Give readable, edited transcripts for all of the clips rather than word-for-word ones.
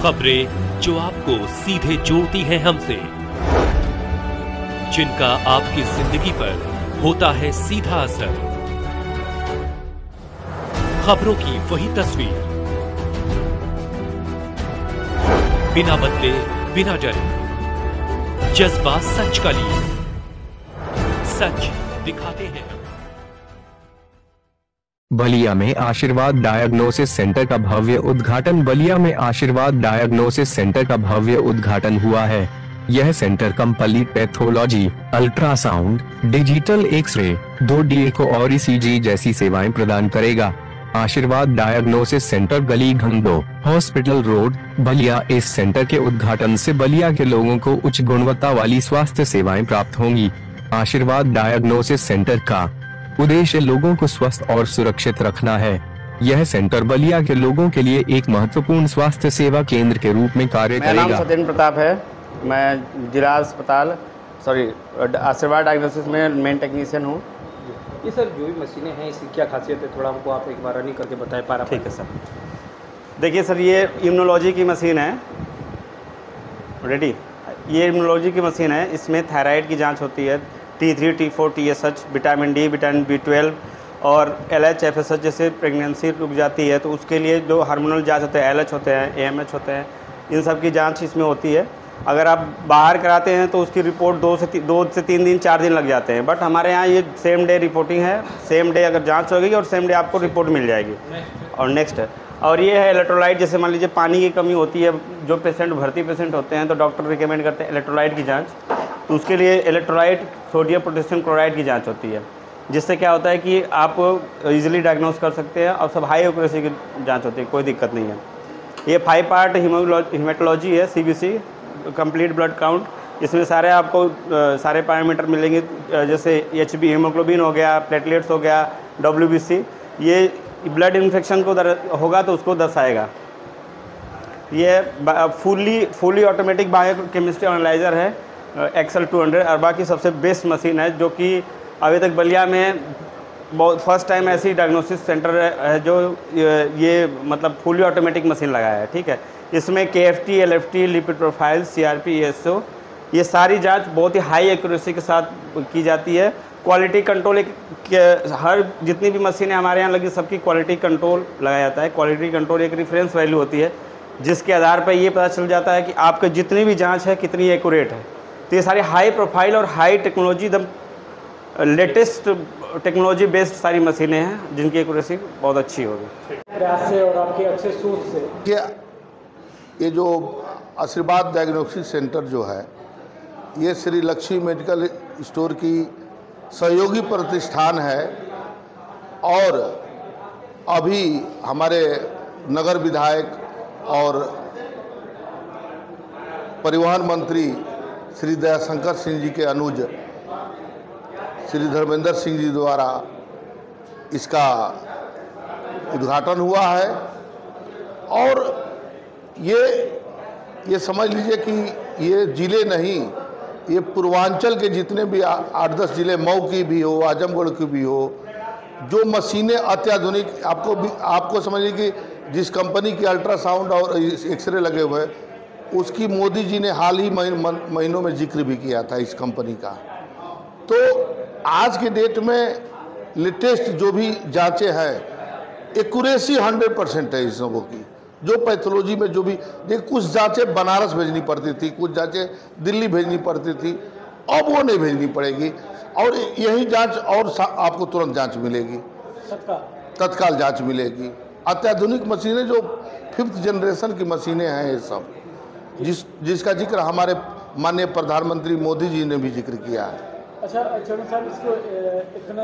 खबरें जो आपको सीधे जोड़ती हैं हमसे, जिनका आपकी जिंदगी पर होता है सीधा असर। खबरों की वही तस्वीर, बिना बदले बिना डरे, जज्बा सच का लिए, सच दिखाते हैं। बलिया में आशीर्वाद डायग्नोसिस सेंटर का भव्य उद्घाटन। बलिया में आशीर्वाद डायग्नोसिस सेंटर का भव्य उद्घाटन हुआ है। यह centre complete pathology, ultrasound, digital x-ray, 2D echo और ECG जैसी सेवाएं प्रदान करेगा। आशीर्वाद डायग्नोसिस सेंटर गली घंडो, हॉस्पिटल रोड, बलिया। इस सेंटर के उद्घाटन से बलिया के लोगों को उच्च गुणवत्ता वाली स्वास्थ्य सेवाएं प्राप्त होंगी। आशीर्वाद डायग्नोसिस सेंटर का उद्देश्य लोगों को स्वस्थ और सुरक्षित रखना है। यह सेंटर बलिया के लोगों के लिए एक महत्वपूर्ण स्वास्थ्य सेवा केंद्र के रूप में कार्य करेगा। मेरा नाम सत्येंद्र प्रताप है। मैं जिला अस्पताल आशीर्वाद डायग्नोसिस में मेन टेक्नीशियन हूँ। ये सर जो भी मशीनें हैं इसकी क्या खासियत है, थोड़ा हमको आप एक बार रनिंग करके बताएं पारा। ठीक है सर। देखिए सर, ये इम्यूनोलॉजी की मशीन है। रेडी? ये इम्यूनोलॉजी की मशीन है। इसमें थायराइड की जांच होती है, T3, T4, TSH, vitamin D, vitamin B12 और LH, FSH। जैसे प्रेगनेंसी रुक जाती है तो उसके लिए जो हार्मोनल जांच होते हैं, LH होते हैं, AMH होते हैं, इन सब की जांच इसमें होती है। अगर आप बाहर कराते हैं तो उसकी रिपोर्ट 2 से 3 दिन 4 दिन लग जाते हैं, बट हमारे यहाँ ये सेम डे रिपोर्टिंग है। सेम डे अगर जांच होगी और सेम डे आपको रिपोर्ट मिल जाएगी। और नेक्स्ट है, और ये है इलेक्ट्रोलाइट। जैसे मान लीजिए पानी की कमी होती है, जो भर्ती पेशेंट होते हैं तो डॉक्टर रिकमेंड करते हैं इलेक्ट्रोलाइट की जांच। तो उसके लिए इलेक्ट्रोलाइट, सोडियम पोटेशियम क्लोराइड की जांच होती है, जिससे क्या होता है कि आप इजीली डायग्नोस कर सकते हैं और सब हाई एक्यूरेसी की जांच होती है, कोई दिक्कत नहीं है। ये 5 पार्ट हेमेटोलॉजी है, CBC, कंप्लीट ब्लड काउंट। इसमें सारे आपको सारे पैरामीटर मिलेंगे, जैसे HB हीमोग्लोबिन हो गया, प्लेटलेट्स हो गया, WBC। ये ब्लड इन्फेक्शन को होगा तो उसको दर्शाएगा। ये फुली ऑटोमेटिक बायोकेमिस्ट्री एनालाइजर है, XL 200। और बाकी सबसे बेस्ट मशीन है, जो कि अभी तक बलिया में बहुत फर्स्ट टाइम ऐसी डायग्नोसिस सेंटर है जो ये मतलब फुली ऑटोमेटिक मशीन लगाया है। ठीक है, इसमें KFT, LFT, lipid profile, CRP, ESO, ये सारी जांच बहुत ही हाई एक्यूरेसी के साथ की जाती है। क्वालिटी कंट्रोल हर जितनी भी मशीनें हमारे यहाँ लगी सबकी क्वालिटी कंट्रोल लगाया जाता है। क्वालिटी कंट्रोल एक रेफरेंस वैल्यू होती है, जिसके आधार पर ये पता चल जाता है कि आपके जितनी भी जांच है कितनी एक्यूरेट है। तो ये सारी हाई प्रोफाइल और हाई टेक्नोलॉजी, एकदम लेटेस्ट टेक्नोलॉजी बेस्ड सारी मशीनें हैं, जिनकी एक्यूरेसी बहुत अच्छी होगी। प्रयास से और आपके अच्छे सोच से ये जो आशीर्वाद डायग्नोस्टिक सेंटर जो है, ये श्री लक्ष्मी मेडिकल स्टोर की सहयोगी प्रतिष्ठान है। और अभी हमारे नगर विधायक और परिवहन मंत्री श्री दयाशंकर सिंह जी के अनुज श्री धर्मेंद्र सिंह जी द्वारा इसका उद्घाटन हुआ है। और ये समझ लीजिए कि ये ज़िले नहीं, ये पूर्वांचल के जितने भी 8-10 ज़िले, मऊ की भी हो, आजमगढ़ की भी हो, जो मशीनें अत्याधुनिक, आपको समझिए कि जिस कंपनी की अल्ट्रासाउंड और एक्सरे लगे हुए हैं, उसकी मोदी जी ने हाल ही महीनों में जिक्र भी किया था इस कंपनी का। तो आज के डेट में लेटेस्ट जो भी जांचें हैं, एक्यूरेसी 100% है इस लोगों की। जो पैथोलॉजी में जो भी कुछ जांचें बनारस भेजनी पड़ती थी, कुछ जांचें दिल्ली भेजनी पड़ती थी, अब वो नहीं भेजनी पड़ेगी और यही जांच और आपको तुरंत जांच मिलेगी, तत्काल जांच मिलेगी। अत्याधुनिक मशीनें जो 5th जनरेशन की मशीनें हैं, ये सब जिसका जिक्र हमारे माननीय प्रधानमंत्री मोदी जी ने भी जिक्र किया है। अच्छा चरण साहब, इसको इतने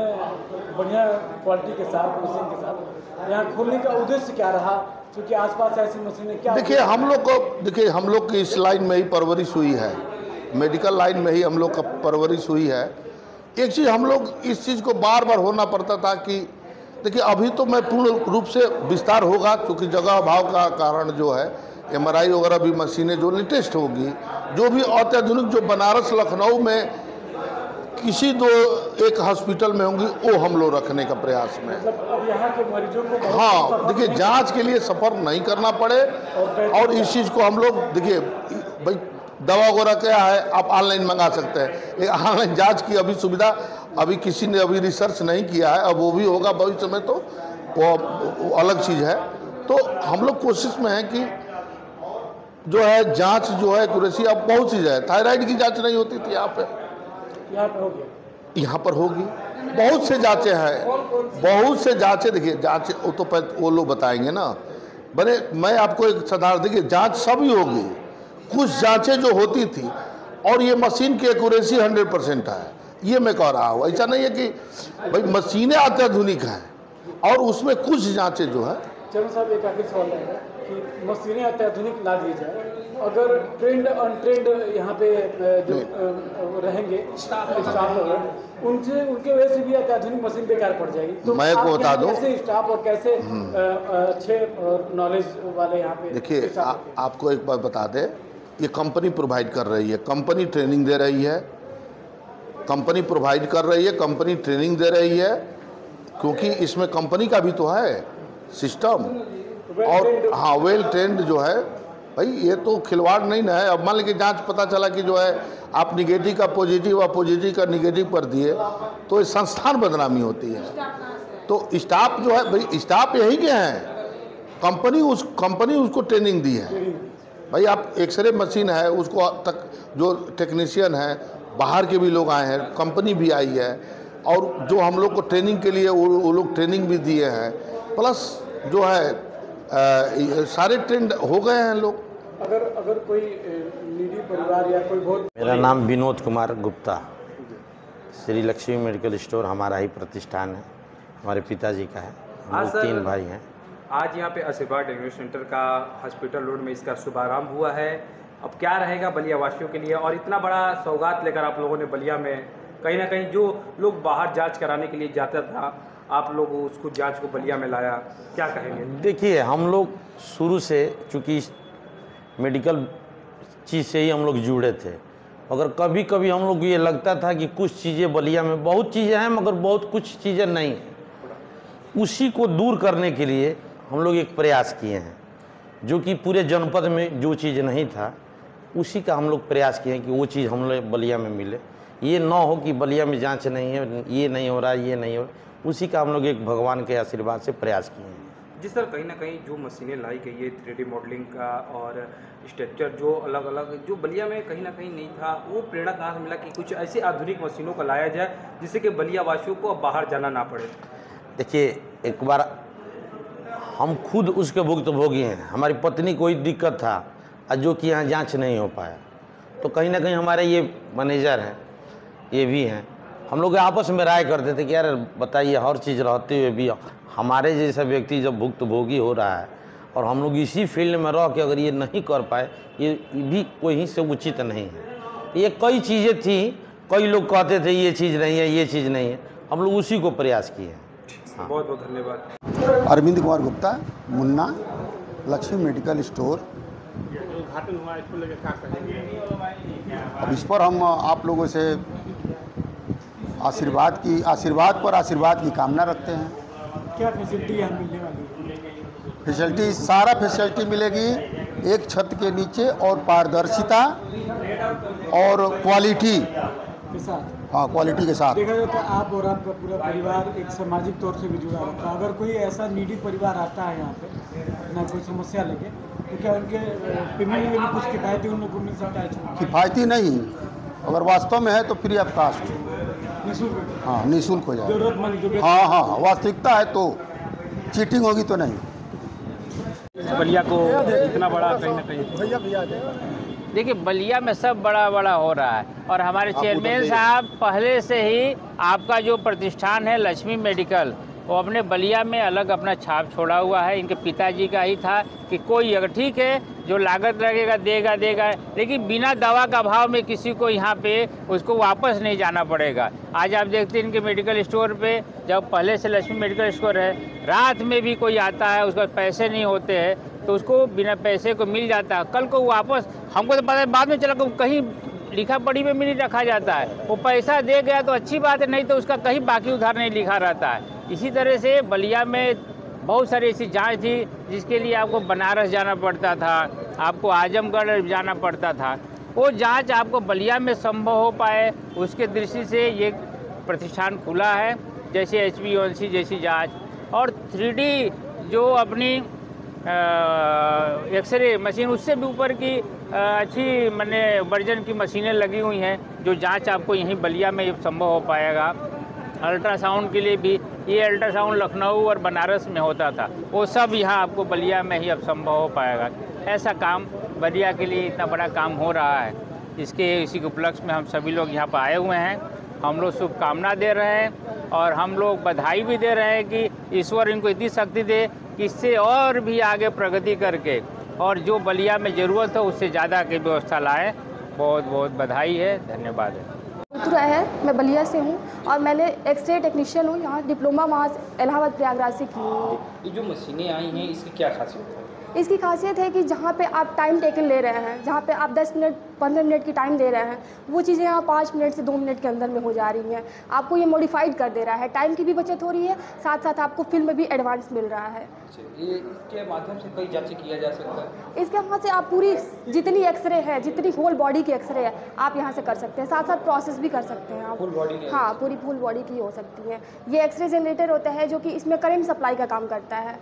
बढ़िया क्वालिटी के साथ, मशीन के साथ यहाँ खोलने का उद्देश्य क्या रहा? क्योंकि आसपास ऐसी मशीनें क्या, देखिए हम लोग की इस लाइन में ही परवरिश हुई है, मेडिकल लाइन में ही हम लोग का परवरिश हुई है। एक चीज़ हम लोग इस चीज़ को बार बार होना पड़ता था कि देखिए अभी तो मैं पूर्ण रूप से विस्तार होगा, क्योंकि जगह अभाव का कारण जो है MRI वगैरह भी मशीनें जो लेटेस्ट होगी, जो भी अत्याधुनिक, जो बनारस लखनऊ में किसी एक हॉस्पिटल में होंगी, वो हम लोग रखने का प्रयास में। मतलब अब यहाँ के मरीजों को हाँ, देखिए जांच के लिए सफ़र नहीं करना पड़े, और इस चीज़ को हम लोग देखिए भाई दवा वगैरह क्या है आप ऑनलाइन मंगा सकते हैं। ये ऑनलाइन जांच की अभी सुविधा अभी किसी ने अभी रिसर्च नहीं किया है, अब वो भी होगा भविष्य में, तो वो अलग चीज़ है। तो हम लोग कोशिश में है कि जो है जांच जो है एक्यूरेसी, अब बहुत चीज़ है। थायराइड की जांच नहीं होती थी यहाँ पे हो गया, यहाँ पर होगी। बहुत से जांचें हैं, बहुत से जांचें। देखिए जांच वो तो वो लोग बताएंगे ना। बने मैं आपको एक साधारण, देखिए जांच सभी होगी, कुछ जांचें जो होती थी, और ये मशीन की एक्यूरेसी 100% है, ये मैं कह रहा हूँ। ऐसा नहीं है कि भाई मशीनें अत्याधुनिक हैं और उसमें कुछ जांचें जो है। चलो साहब, एक आखिरी सवाल है कि मशीनें अत्याधुनिक ला दी जाए, अगर ट्रेंड अनट्रेंड यहाँ पे जो रहेंगे स्टाफ उनसे, उनके वजह से भी अत्याधुनिक मशीन बेकार पड़ जाएगी। तो मैं को बता दूं, कैसे स्टाफ और कैसे अच्छे नॉलेज वाले यहाँ पे। देखिए आपको एक बात बता दें, ये कंपनी प्रोवाइड कर रही है, कंपनी ट्रेनिंग दे रही है, कंपनी प्रोवाइड कर रही है, कंपनी ट्रेनिंग दे रही है, क्योंकि इसमें कंपनी का भी तो है सिस्टम। और हाँ, वेल ट्रेंड जो है भाई, ये तो खिलवाड़ नहीं ना है। अब मान लीजिए जांच पता चला कि जो है आप निगेटिव का पॉजिटिव और पॉजिटिव का निगेटिव कर दिए, तो ये संस्थान बदनामी होती है। तो स्टाफ जो है भाई, स्टाफ यही के हैं, कंपनी उसको ट्रेनिंग दी है। भाई आप एक्सरे मशीन है, उसको तक जो टेक्नीशियन है, बाहर के भी लोग आए हैं, कंपनी भी आई है, और जो हम लोग को ट्रेनिंग के लिए वो लोग ट्रेनिंग भी दिए हैं, प्लस जो है सारे ट्रेंड हो गए हैं लोग। अगर कोई नीडी परिवार या कोई बहुत। मेरा नाम विनोद कुमार गुप्ता, श्री लक्ष्मी मेडिकल स्टोर हमारा ही प्रतिष्ठान है, हमारे पिताजी का है। हम लोग 3 भाई हैं। आज यहाँ पे आशीर्वाद डायग्नोस्टिक सेंटर का हॉस्पिटल रोड में इसका शुभारंभ हुआ है। अब क्या रहेगा बलिया वासियों के लिए, और इतना बड़ा सौगात लेकर आप लोगों ने बलिया में, कहीं ना कहीं जो लोग बाहर जांच कराने के लिए जाता था, आप लोग उसको जांच को बलिया में लाया, क्या कहेंगे? देखिए हम लोग शुरू से चूँकि मेडिकल चीज़ से ही हम लोग जुड़े थे, अगर कभी कभी हम लोग ये लगता था कि कुछ चीज़ें बलिया में, बहुत चीज़ें हैं मगर बहुत कुछ चीज़ें नहीं हैं, उसी को दूर करने के लिए हम लोग एक प्रयास किए हैं, जो कि पूरे जनपद में जो चीज़ नहीं था उसी का हम लोग प्रयास किए हैं कि वो चीज़ हम लोग बलिया में मिले। ये ना हो कि बलिया में जांच नहीं है, ये नहीं हो रहा, ये नहीं हो रहा, उसी का हम लोग एक भगवान के आशीर्वाद से प्रयास किए हैं। जिस तरह कहीं ना कहीं जो मशीनें लाई गई है 3D मॉडलिंग का और स्ट्रक्चर जो अलग अलग जो बलिया में कहीं ना कहीं नहीं था, वो प्रेरणा कहाँ से मिला कि कुछ ऐसी आधुनिक मशीनों को लाया जाए जिससे कि बलिया वासियों को अब बाहर जाना ना पड़े? देखिए एक बार हम खुद उसके भुक्तभोगी हैं, हमारी पत्नी कोई दिक्कत था जो कि यहाँ जांच नहीं हो पाया, तो कहीं ना कहीं हमारे ये मैनेजर हैं, ये भी हैं, हम लोग आपस में राय करते थे कि यार बताइए, हर चीज़ रहते हुए भी हमारे जैसा व्यक्ति जब भुक्तभोगी हो रहा है और हम लोग इसी फील्ड में रह के अगर ये नहीं कर पाए, ये भी कोई से उचित नहीं है। ये कई चीज़ें थी, कई लोग कहते थे ये चीज़ नहीं है, ये चीज़ नहीं है, हम लोग उसी को प्रयास किए हैं। हाँ। बहुत बहुत धन्यवाद। Arvind Kumar Gupta, Munna, Lakshmi medical store. उद्घाटन हुआ, इसको लेकर क्या कहेंगे? अब इस पर हम आप लोगों से आशीर्वाद पर आशीर्वाद की कामना रखते हैं। क्या फैसिलिटी यहाँ मिलने वाली है? फैसिलिटी, सारा फैसिलिटी मिलेगी एक छत के नीचे, और पारदर्शिता और क्वालिटी के साथ। हाँ, क्वालिटी के साथ। देखा जाए तो आप और आपका पूरा परिवार एक सामाजिक तौर से भी जुड़ा रहता है। अगर कोई ऐसा नीडी परिवार आता है यहाँ पे अपना कोई समस्या लेके, तो क्या उनके पेमेंट में भी कुछ किफ़ायती उन लोगों को मिल सकता है? किफ़ायती नहीं, अगर वास्तव में है तो फ्री ऑफ कास्ट, निःशुल्क। हाँ निःशुल्क हो जाए। जरूरतमंद जो हाँ, वास्तविकता है तो, चीटिंग होगी तो नहीं। बलिया को इतना बड़ा कहीं ना कहीं, देखिए बलिया में सब बड़ा बड़ा हो रहा है, और हमारे चेयरमैन साहब पहले से ही आपका जो प्रतिष्ठान है लक्ष्मी मेडिकल, वो अपने बलिया में अलग अपना छाप छोड़ा हुआ है। इनके पिताजी का ही था कि कोई अगर ठीक है जो लागत लगेगा देगा, लेकिन बिना दवा का अभाव में किसी को यहाँ पे उसको वापस नहीं जाना पड़ेगा। आज आप देखते हैं इनके मेडिकल स्टोर पे, जब पहले से लक्ष्मी मेडिकल स्टोर है, रात में भी कोई आता है उसका पैसे नहीं होते हैं तो उसको बिना पैसे को मिल जाता है। कल को वापस, हमको तो पता है बाद में चला कहीं लिखा पढ़ी में भी नहीं रखा जाता है। वो पैसा दे गया तो अच्छी बात है, नहीं तो उसका कहीं बाकी उधार नहीं लिखा रहता है। इसी तरह से बलिया में बहुत सारी ऐसी जांच थी जिसके लिए आपको बनारस जाना पड़ता था, आपको आजमगढ़ जाना पड़ता था। वो जांच आपको बलिया में संभव हो पाए, उसके दृष्टि से ये प्रतिष्ठान खुला है। जैसे HbA1c जैसी जांच और 3D जो अपनी एक्सरे मशीन, उससे भी ऊपर की अच्छी मैंने वर्जन की मशीनें लगी हुई हैं, जो जांच आपको यहीं बलिया में संभव हो पाएगा। अल्ट्रासाउंड के लिए भी, ये अल्ट्रासाउंड लखनऊ और बनारस में होता था, वो सब यहाँ आपको बलिया में ही अब संभव हो पाएगा। ऐसा काम बलिया के लिए इतना बड़ा काम हो रहा है, इसी के उपलक्ष्य में हम सभी लोग यहाँ पर आए हुए हैं। हम लोग शुभकामना दे रहे हैं और हम लोग बधाई भी दे रहे हैं कि ईश्वर इनको इतनी शक्ति दे कि इससे और भी आगे प्रगति करके और जो बलिया में ज़रूरत हो उससे ज़्यादा की व्यवस्था लाए। बहुत बहुत बधाई है, धन्यवाद है। उत्तरा है, मैं बलिया से हूँ और मैंने एक्सरे टेक्नीशियन हूँ। यहाँ डिप्लोमा वहाँ इलाहाबाद प्रयागराज से की हूँ। ये जो मशीनें आई हैं इसकी क्या खासियत है? इसकी खासियत है कि जहाँ पे आप टाइम टेकन ले रहे हैं, जहाँ पे आप 10 मिनट 15 मिनट की टाइम दे रहे हैं, वो चीज़ें यहाँ 5 मिनट से 2 मिनट के अंदर में हो जा रही हैं। आपको ये मॉडिफाइड कर दे रहा है, टाइम की भी बचत हो रही है, साथ साथ आपको फिल्म में भी एडवांस मिल रहा है। ये इसके माध्यम से कई जांचें किया जा सकता है। इसके वहाँ से आप पूरी जितनी एक्सरे है, जितनी होल बॉडी की एक्सरे है, आप यहाँ से कर सकते हैं। साथ साथ प्रोसेस भी कर सकते हैं आप। फुल बॉडी की? हाँ, पूरी फुल बॉडी की हो सकती है। ये एक्सरे जनरेटर होता है जो कि इसमें करंट सप्लाई का काम करता है।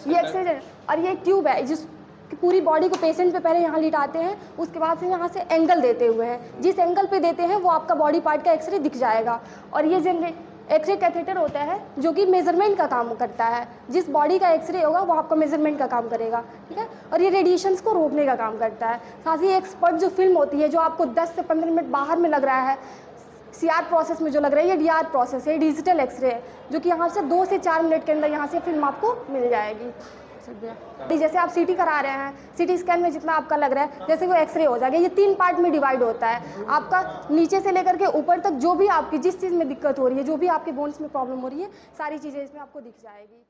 ये एक्सरे और ये एक ट्यूब है जिस पूरी बॉडी को पेशेंट पे पहले यहाँ लिटाते हैं, उसके बाद फिर यहाँ से एंगल देते हुए हैं, जिस एंगल पे देते हैं वो आपका बॉडी पार्ट का एक्सरे दिख जाएगा। और ये एक्सरे कैथेटर होता है जो कि मेजरमेंट का काम करता है। जिस बॉडी का एक्सरे होगा वो आपका मेजरमेंट का काम करेगा, ठीक है। और ये रेडिएशंस को रोकने का काम करता है। साथ ही एक्सपर्ट जो फिल्म होती है जो आपको 10 से 15 मिनट बाहर में लग रहा है, CR प्रोसेस में जो लग रहा है, ये DR प्रोसेस है, डिजिटल एक्सरे है, जो कि यहाँ से 2 से 4 मिनट के अंदर यहाँ से फिल्म आपको मिल जाएगी। जैसे आप CT करा रहे हैं, CT स्कैन में जितना आपका लग रहा है, जैसे वो एक्सरे हो जाएगा। ये 3 पार्ट में डिवाइड होता है। आपका नीचे से लेकर के ऊपर तक जो भी आपकी जिस चीज़ में दिक्कत हो रही है, जो भी आपके बोन्स में प्रॉब्लम हो रही है, सारी चीज़ें इसमें आपको दिख जाएगी।